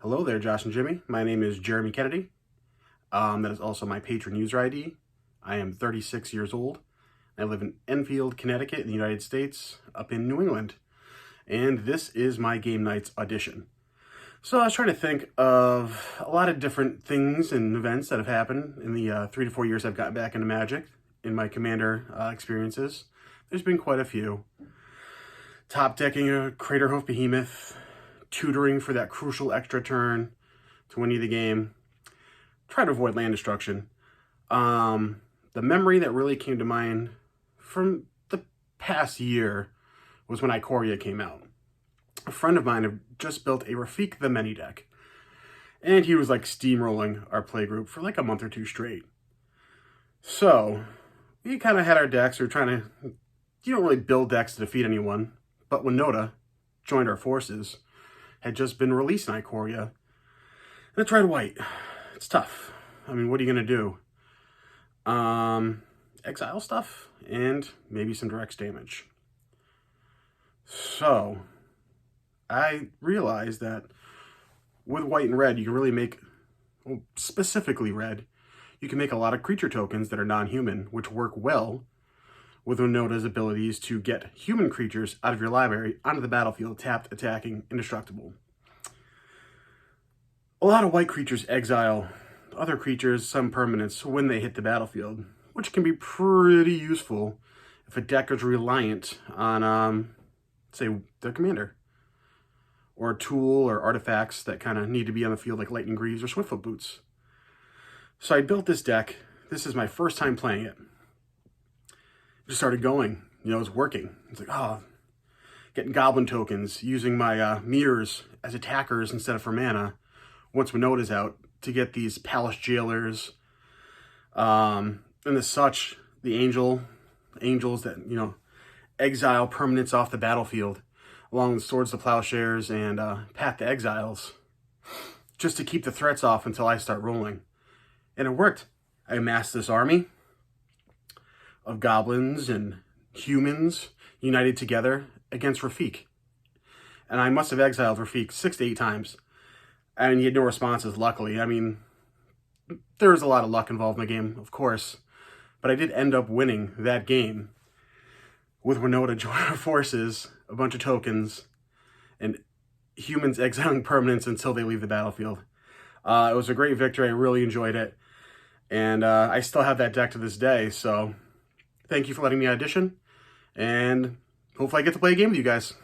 Hello there, Josh and Jimmy. My name is Jeremy Kennedy. That is also my patron user ID. I am 36 years old. I live in Enfield, Connecticut in the United States, up in New England. And this is my Game Nights audition. So I was trying to think of a lot of different things and events that have happened in the 3 to 4 years I've gotten back into Magic in my Commander experiences. There's been quite a few. Top decking a Craterhoof Behemoth, tutoring for that crucial extra turn to win you the game. Try to avoid land destruction. The memory that really came to mind from the past year was when Ikoria came out. A friend of mine had just built a Rafiq the Many deck, and he was like steamrolling our playgroup for like a month or two straight. So we kind of had our decks. We were trying to, you don't really build decks to defeat anyone, but when Noda joined our forces, had just been released in Ikoria, and I tried white. It's tough. I mean, what are you going to do? Exile stuff and maybe some direct damage. So I realized that with white and red, you can really make, well, specifically red, you can make a lot of creature tokens that are non-human, which work well with Noda's abilities to get human creatures out of your library onto the battlefield, tapped, attacking, indestructible. A lot of white creatures exile other creatures, some permanents, when they hit the battlefield, which can be pretty useful if a deck is reliant on, say, their commander, or a tool or artifacts that kind of need to be on the field, like Lightning Greaves or Swiftfoot Boots. So I built this deck. This is my first time playing it. Just started going. It's working. It's like, oh, getting goblin tokens, using my mirrors as attackers instead of for mana once Noda's out to get these palace jailers, and as such, the angels that, exile permanents off the battlefield, along with Swords to Plowshares and Path to Exiles, just to keep the threats off until I start rolling. And it worked. I amassed this army of goblins and humans united together against Rafiq. And I must have exiled Rafiq 6 to 8 times. And he had no responses, luckily. I mean, there was a lot of luck involved in the game, of course. But I did end up winning that game with Noda joining our forces, a bunch of tokens, and humans exiling permanents until they leave the battlefield. It was a great victory. I really enjoyed it. And I still have that deck to this day, so thank you for letting me audition, and hopefully I get to play a game with you guys.